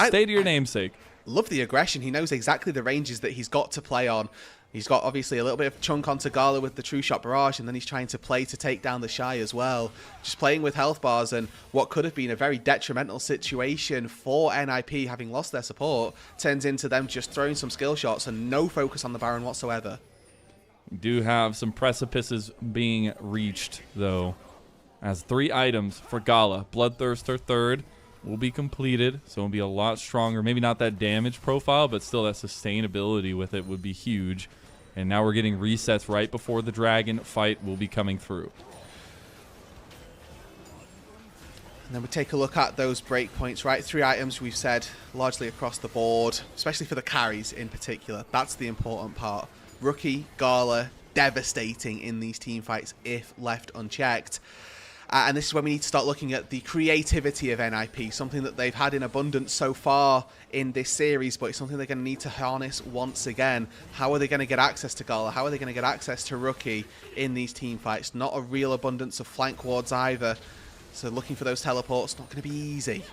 Stay to your namesake. Love the aggression. He knows exactly the ranges that he's got to play on. He's got obviously a little bit of chunk onto Gala with the True Shot Barrage, and then he's trying to play to take down TheShy as well. Just playing with health bars, and what could have been a very detrimental situation for NIP having lost their support turns into them just throwing some skill shots and no focus on the Baron whatsoever. We do have some precipices being reached, though, as 3 items for Gala. Bloodthirster third will be completed, so it'll be a lot stronger. Maybe not that damage profile, but still that sustainability with it would be huge. And now we're getting resets right before the dragon fight will be coming through. And then we take a look at those breakpoints, right? 3 items we've said largely across the board, especially for the carries in particular. That's the important part. Rookie, Gala, devastating in these team fights if left unchecked. And this is when we need to start looking at the creativity of NIP, something that they've had in abundance so far in this series, but it's something they're going to need to harness once again. How are they going to get access to Gala? How are they going to get access to Rookie in these team fights? Not a real abundance of flank wards either. So looking for those teleports, not going to be easy.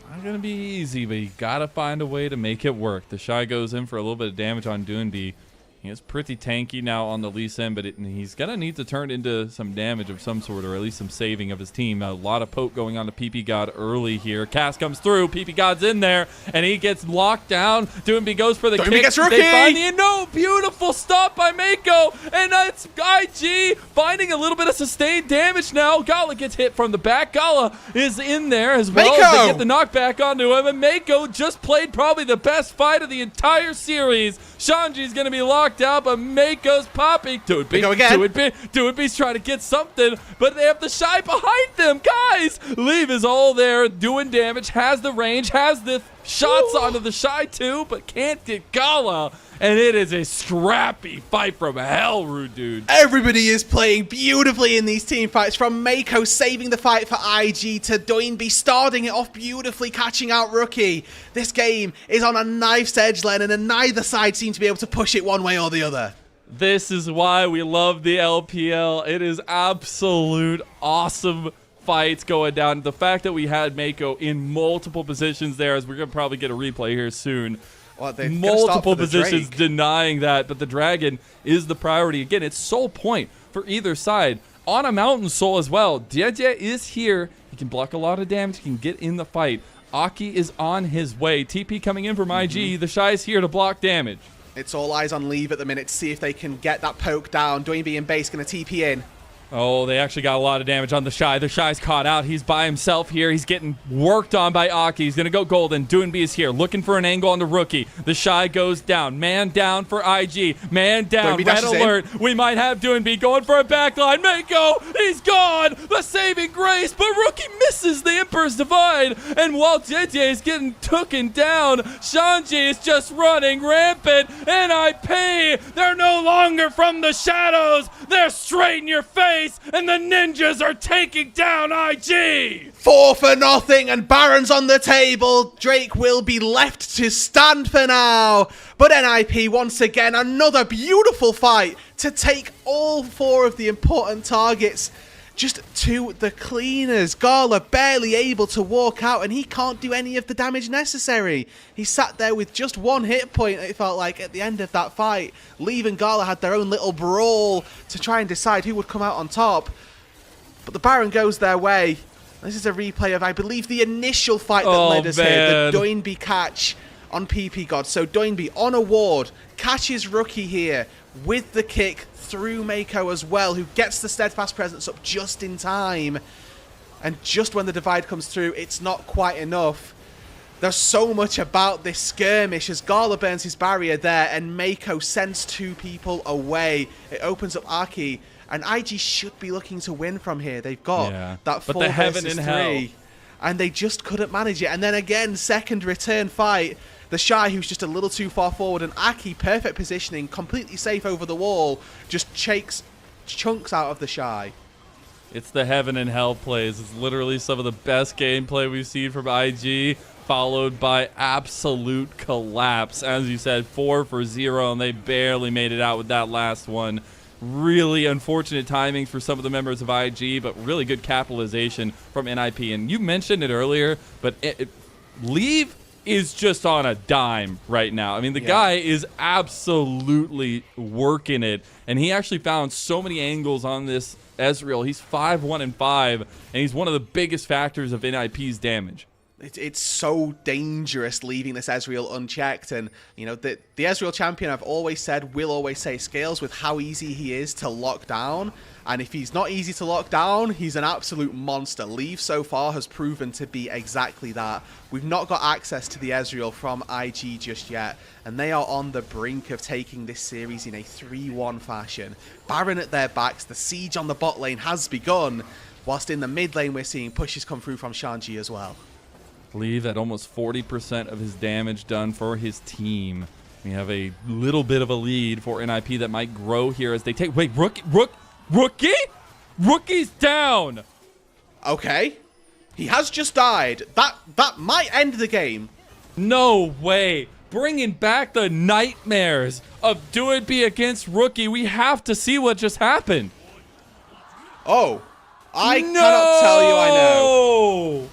Not going to be easy, but you got to find a way to make it work. TheShy goes in for a little bit of damage on Doinb. He is pretty tanky now on the Lee Sin, but he's going to need to turn into some damage of some sort, or at least some saving of his team. A lot of poke going on to ppgod early here. Cast comes through. ppgod's in there, and he gets locked down. Doinb goes for the kick. Gets Rookie! They find the no. Beautiful stop by Meiko, and that's IG finding a little bit of sustained damage now. Gala gets hit from the back. Gala is in there as well. They get the knockback onto him, and Meiko just played probably the best fight of the entire series. Shanji's going to be locked out, but Meiko's popping. Doinb's trying to get something, but they have TheShy behind them. Guys, Leave is all there doing damage, has the range, has the shots onto TheShy too, but can't get Gala. And it is a scrappy fight from hell, Roodood. Everybody is playing beautifully in these team fights, from Meiko saving the fight for IG to Doinb starting it off beautifully, catching out Rookie. This game is on a knife's edge, Len, and neither side seems to be able to push it one way or the other. This is why we love the LPL. It is absolute awesome fights going down. The fact that we had Meiko in multiple positions there, as we're going to probably get a replay here soon. Well, multiple positions denying that, but the dragon is the priority. Again, it's soul point for either side. On a mountain soul as well. Jiejie is here. He can block a lot of damage. He can get in the fight. Aki is on his way. TP coming in from IG. TheShy is here to block damage. It's all eyes on Leave at the minute to see if they can get that poke down. Doinb and base going to TP in. Oh, they actually got a lot of damage on TheShy. TheShy's caught out. He's by himself here. He's getting worked on by Aki. He's going to go golden. Doinb is here, looking for an angle on the Rookie. TheShy goes down. Man down for IG. Man down. Red alert. We might have Doinb going for a backline. Meiko, he's gone. The saving grace, but Rookie misses the Emperor's Divide. And while Jiejie is getting taken down, Shanji is just running rampant. NIP, they're no longer from the shadows. They're straight in your face. And the ninjas are taking down IG. 4-0, and Baron's on the table. Drake will be left to stand for now. But NIP, once again, another beautiful fight to take all 4 of the important targets just to the cleaners. Gala barely able to walk out, and he can't do any of the damage necessary. He sat there with just 1 hit point, it felt like, at the end of that fight. Leave and Gala had their own little brawl to try and decide who would come out on top. But the Baron goes their way. This is a replay of, I believe, the initial fight that led us here. The Doinb catch on ppgod. So Doinb on a ward, catches Rookie here with the kick through Meiko as well, who gets the steadfast presence up just in time. And just when the divide comes through, it's not quite enough. There's so much about this skirmish as Gala burns his barrier there and Meiko sends 2 people away. It opens up Aki, and IG should be looking to win from here. They've got that 4 versus 3, and they just couldn't manage it. And then again, second return fight. TheShy, who's just a little too far forward, and Aki, perfect positioning, completely safe over the wall, just chunks out of TheShy. It's the heaven and hell plays. It's literally some of the best gameplay we've seen from IG, followed by absolute collapse. As you said, 4 for 0, and they barely made it out with that last one. Really unfortunate timing for some of the members of IG, but really good capitalization from NIP. And you mentioned it earlier, but Leave is just on a dime right now. I mean, the guy is absolutely working it, and he actually found so many angles on this Ezreal. He's 5-1-5, and he's one of the biggest factors of NIP's damage. It's so dangerous leaving this Ezreal unchecked, and you know the Ezreal champion, I've always said, will always say, scales with how easy he is to lock down. And if he's not easy to lock down, he's an absolute monster. Leave so far has proven to be exactly that. We've not got access to the Ezreal from IG just yet, and they are on the brink of taking this series in a 3-1 fashion. Baron at their backs, the siege on the bot lane has begun, whilst in the mid lane we're seeing pushes come through from Shanji as well. Leave at almost 40% of his damage done for his team. We have a little bit of a lead for NIP that might grow here as they take... Wait, Rookie? Rookie's down. Okay. He has just died. That might end the game. No way. Bringing back the nightmares of Doinb against Rookie. We have to see what just happened. Oh. I cannot tell you I know.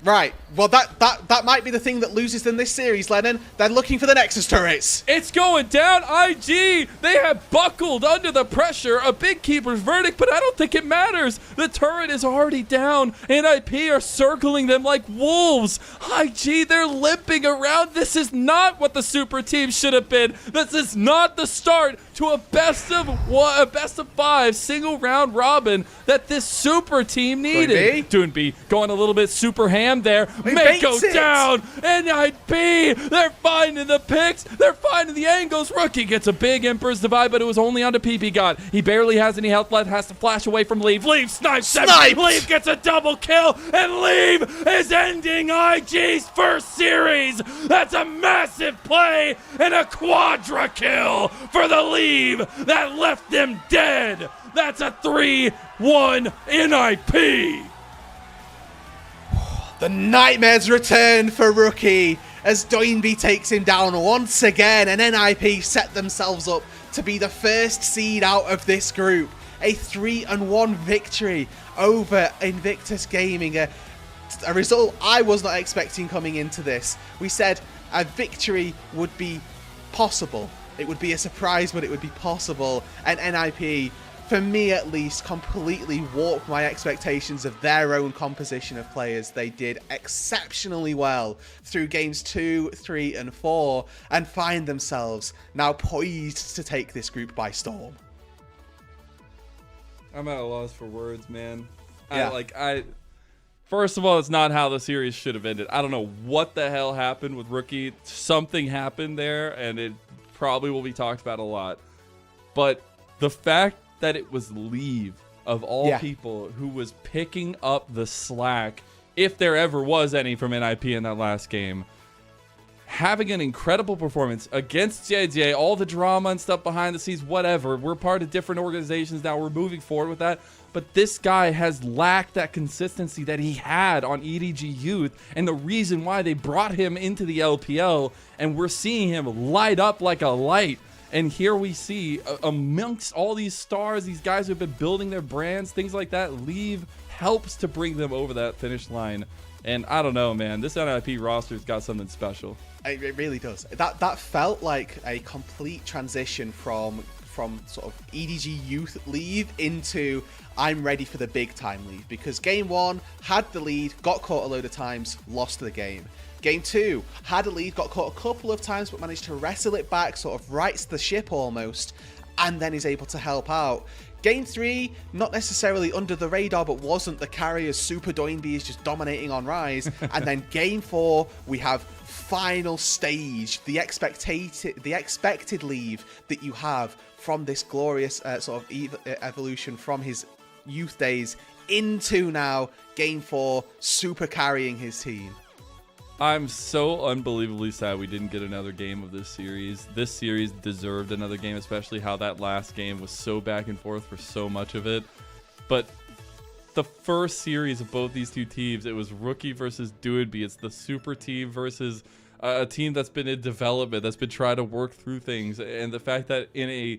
Right. Well, that might be the thing that loses them this series, Lennon. They're looking for the Nexus turrets. It's going down. IG, they have buckled under the pressure. A big keeper's verdict, but I don't think it matters. The turret is already down. NIP are circling them like wolves. IG, they're limping around. This is not what the super team should have been. This is not the start to a best of 5 single round robin that this super team needed. Doinb going a little bit super ham there. Meiko down. NIP, they're finding the picks. They're finding the angles. Rookie gets a big Emperor's Divide, but it was only onto ppgod. He barely has any health left, has to flash away from Leave. Leave snipes him. Leave gets a double kill, and Leave is ending IG's first series. That's a massive play and a quadra kill for the Leave that left them dead. That's a 3-1 NIP. The nightmares return for Rookie as Doinb takes him down once again, and NIP set themselves up to be the first seed out of this group. A 3-1 victory over Invictus Gaming, a result I was not expecting coming into this. We said a victory would be possible. It would be a surprise, but it would be possible, and NIP, for me at least, completely warped my expectations of their own composition of players. They did exceptionally well through games 2, 3, and 4, and find themselves now poised to take this group by storm. I'm at a loss for words, man. Yeah. First of all, it's not how the series should have ended. I don't know what the hell happened with Rookie. Something happened there, and it probably will be talked about a lot. But the fact that it was Leave, of all people, who was picking up the slack, if there ever was any from NIP in that last game, having an incredible performance against Jiejie, all the drama and stuff behind the scenes, whatever. We're part of different organizations now. We're moving forward with that. But this guy has lacked that consistency that he had on EDG Youth, and the reason why they brought him into the LPL, and we're seeing him light up like a light. And here we see, amongst all these stars, these guys who have been building their brands, things like that, Leave helps to bring them over that finish line. And I don't know, man, this NIP roster's got something special. It really does. That felt like a complete transition from sort of EDG Youth Leave into I'm ready for the big time Leave, because game 1 had the lead, got caught a load of times, lost the game. Game 2 had a lead, got caught a couple of times, but managed to wrestle it back, sort of rights the ship almost, and then is able to help out. Game 3, not necessarily under the radar, but wasn't the carry as Super Doinb is just dominating on Rise. And then Game 4, we have final stage, the expected Leave that you have from this glorious sort of evolution from his youth days into now Game 4, super carrying his team. I'm so unbelievably sad we didn't get another game of this series. This series deserved another game, especially how that last game was so back and forth for so much of it. But the first series of both these two teams, it was Rookie versus Doinb. It's the super team versus a team that's been in development, that's been trying to work through things. And the fact that in a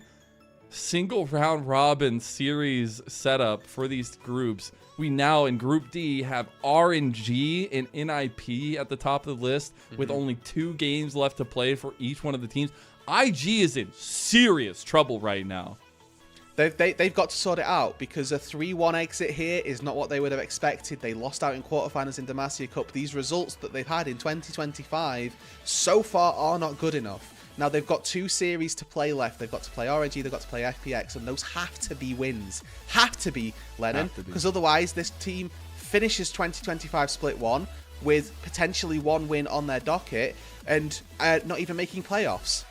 single round robin series setup for these groups. We now in Group D have RNG and NIP at the top of the list with only 2 games left to play for each one of the teams. IG is in serious trouble right now. They've got to sort it out, because a 3-1 exit here is not what they would have expected. They lost out in quarterfinals in Demacia Cup. These results that they've had in 2025 so far are not good enough. Now, they've got 2 series to play left. They've got to play RNG, they've got to play FPX, and those have to be wins. Have to be, Lennon, because otherwise this team finishes 2025 Split 1 with potentially 1 win on their docket and not even making playoffs.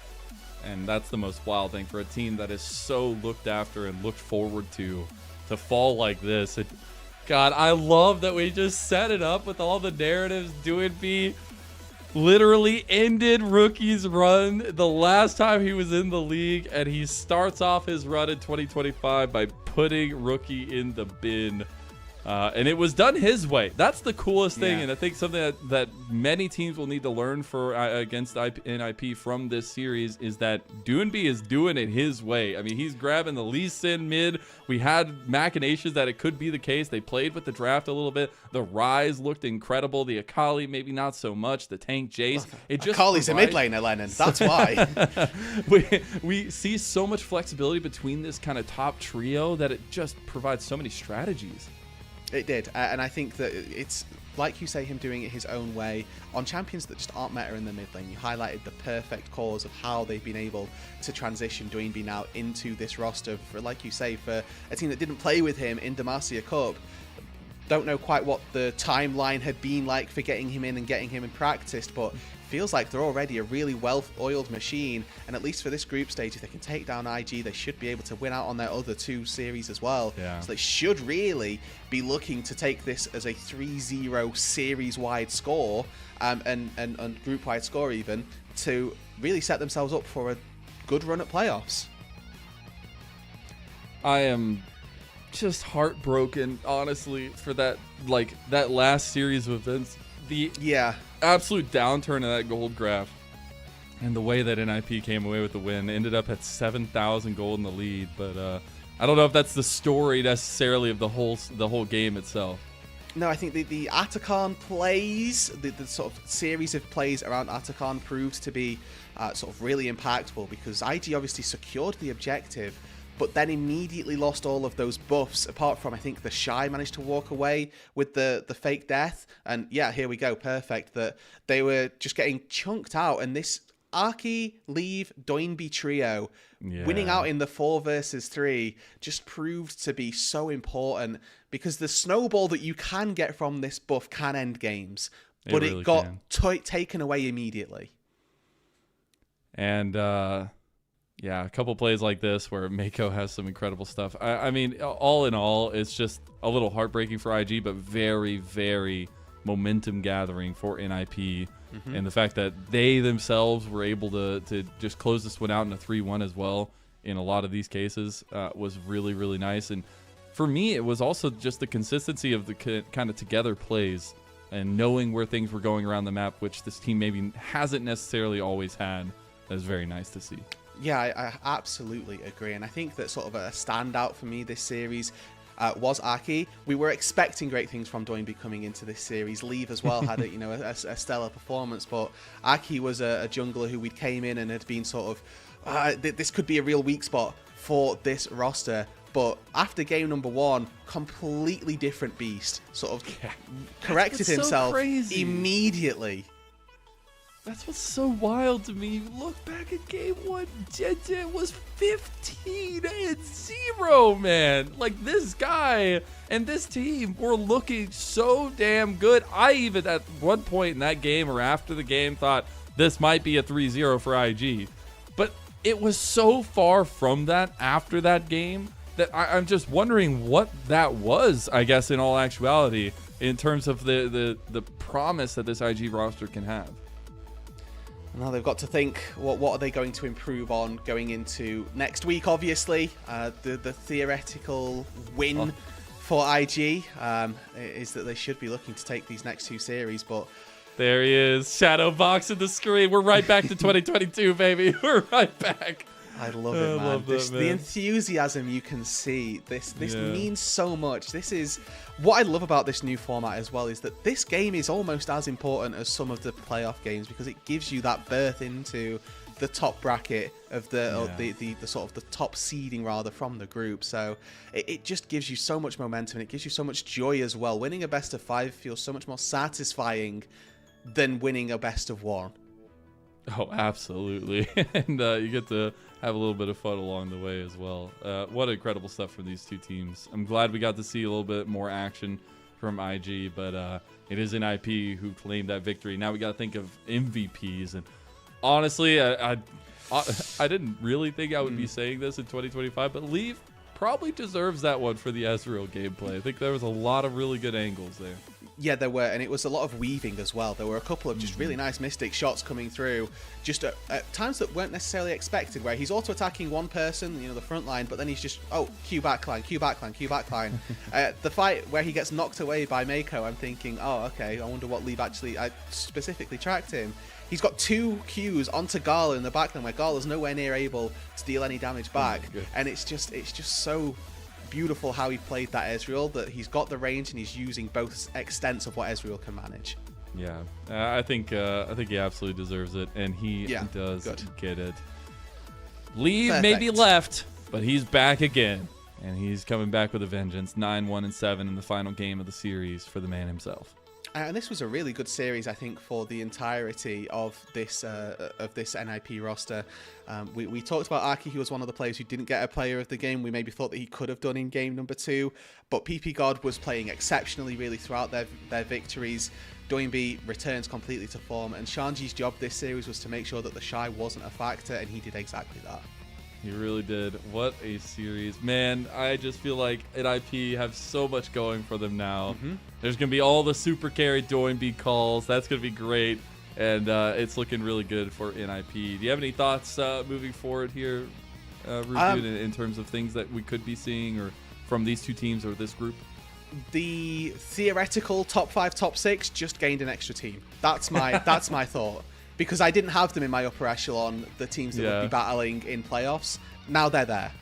And that's the most wild thing for a team that is so looked after and looked forward to fall like this. God, I love that we just set it up with all the narratives. Doinb literally ended Rookie's run the last time he was in the league, and he starts off his run in 2025 by putting Rookie in the bin. And it was done his way. That's the coolest thing, and I think something that many teams will need to learn for against NIP from this series is that Doinb is doing it his way. I mean, he's grabbing the Lee Sin mid. We had machinations that it could be the case. They played with the draft a little bit. The Ryze looked incredible. The Akali, maybe not so much. The tank Jace. Akali's a mid laner, Lennon. That's why. we see so much flexibility between this kind of top trio that it just provides so many strategies. It did, and I think that it's, like you say, him doing it his own way on champions that just aren't meta in the mid lane. You highlighted the perfect cause of how they've been able to transition Doinb now into this roster, for, like you say, for a team that didn't play with him in Demacia Cup. Don't know quite what the timeline had been like for getting him in and getting him in practice, but feels like they're already a really well-oiled machine, and at least for this group stage, if they can take down IG, they should be able to win out on their other 2 series as well. So they should really be looking to take this as a 3-0 series-wide score, and group-wide score even, to really set themselves up for a good run at playoffs. I am just heartbroken, honestly, for that last series of events. The absolute downturn of that gold graph, and the way that NIP came away with the win, ended up at 7,000 gold in the lead. But I don't know if that's the story necessarily of the whole game itself. No, I think the Atacon plays, the sort of series of plays around Atacon proved to be sort of really impactful, because IG obviously secured the objective, but then immediately lost all of those buffs, apart from, I think, TheShy managed to walk away with the fake death. And yeah, here we go, perfect. That they were just getting chunked out, and this Arky, Leave, Doinb trio winning out in the 4 versus 3 just proved to be so important, because the snowball that you can get from this buff can end games, but it got taken away immediately. And yeah, a couple plays like this where Meiko has some incredible stuff. I mean, all in all, it's just a little heartbreaking for IG, but very, very momentum gathering for NIP. And the fact that they themselves were able to just close this one out in a 3-1 as well in a lot of these cases was really, really nice. And for me, it was also just the consistency of the kind of together plays and knowing where things were going around the map, which this team maybe hasn't necessarily always had. That was very nice to see. Yeah, I absolutely agree. And I think that sort of a standout for me this series was Aki. We were expecting great things from Doinb coming into this series. Leave as well had a stellar performance, but Aki was a jungler who we came in and had been sort of, this could be a real weak spot for this roster. But after game number 1, completely different beast. Sort of corrected himself immediately. That's what's so wild to me. Look back at game 1. Jiejie was 15-0, man. Like, this guy and this team were looking so damn good. I even at one point in that game or after the game thought this might be a 3-0 for IG. But it was so far from that after that game that I'm just wondering what that was, I guess, in all actuality, in terms of the promise that this IG roster can have. Now they've got to think, what are they going to improve on going into next week, obviously. The theoretical win for IG is that they should be looking to take these next 2 series, but... There he is, shadow box in the screen. We're right back to 2022, baby. We're right back. I love it, man. Love that, man. The enthusiasm you can see. This means so much. This is what I love about this new format as well, is that this game is almost as important as some of the playoff games, because it gives you that berth into the top bracket of the sort of the top seeding rather from the group. So it just gives you so much momentum, and it gives you so much joy as well. Winning a best of 5 feels so much more satisfying than winning a best of 1. Oh, absolutely. And you get to have a little bit of fun along the way as well. What incredible stuff from these two teams. I'm glad we got to see a little bit more action from IG, but it is an IP who claimed that victory. Now we got to think of MVPs. And honestly, I didn't really think I would be saying this in 2025, but Leave probably deserves that one for the Ezreal gameplay. I think there was a lot of really good angles there. Yeah, there were, and it was a lot of weaving as well. There were a couple of just really nice Mystic shots coming through, just at times that weren't necessarily expected, where he's auto-attacking one person, the front line, but then he's just, Q backline, Q backline, Q backline. The fight where he gets knocked away by Meiko, I'm thinking, oh, okay, I wonder what Leave actually, I specifically tracked him. He's got 2 Qs onto Gala in the backline, where Gala's nowhere near able to deal any damage back, and it's just so beautiful how he played that Ezreal, that he's got the range and he's using both extents of what Ezreal can manage. Yeah, I think he absolutely deserves it, and he does get it. Leave maybe left, but he's back again, and he's coming back with a vengeance. 9-1-7 in the final game of the series for the man himself. And this was a really good series, I think, for the entirety of this NIP roster. We talked about Aki, who was one of the players who didn't get a player of the game. We maybe thought that he could have done in game number 2, but ppgod was playing exceptionally really throughout their victories. Doinb returns completely to form, and Shanji's job this series was to make sure that TheShy wasn't a factor, and he did exactly that. He really did. What a series. Man, I just feel like NIP have so much going for them now. There's going to be all the super carry Doinb calls. That's going to be great. And it's looking really good for NIP. Do you have any thoughts moving forward here, Roodood, in terms of things that we could be seeing or from these two teams or this group? The theoretical top 5, top 6 just gained an extra team. That's my thought. Because I didn't have them in my upper echelon, the teams that would be battling in playoffs. Now they're there.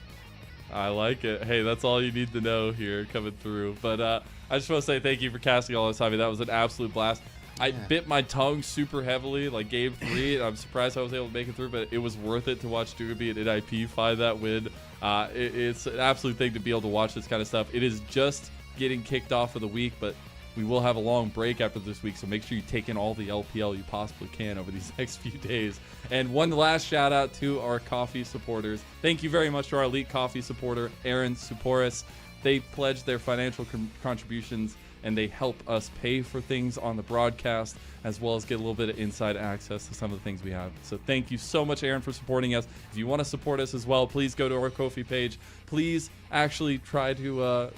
I like it. Hey, that's all you need to know here coming through. But I just want to say thank you for casting all this time. That was an absolute blast. I bit my tongue super heavily, like game 3. And I'm surprised I was able to make it through, but it was worth it to watch Doinb and NIP find that win. It's an absolute thing to be able to watch this kind of stuff. It is just getting kicked off for the week, but we will have a long break after this week, so make sure you take in all the LPL you possibly can over these next few days. And one last shout out to our coffee supporters. Thank you very much to our elite coffee supporter, Aaron Suporis. They pledge their financial contributions, and they help us pay for things on the broadcast, as well as get a little bit of inside access to some of the things we have. So thank you so much, Aaron, for supporting us. If you want to support us as well, please go to our Ko-fi page. Please actually try to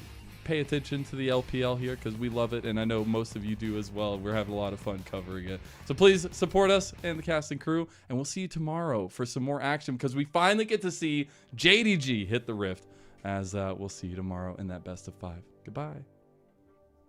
pay attention to the LPL here, because we love it, and I know most of you do as well. We're having a lot of fun covering it. So please support us and the cast and crew, and we'll see you tomorrow for some more action, because we finally get to see Jiejie hit the rift, as we'll see you tomorrow in that best of 5. Goodbye.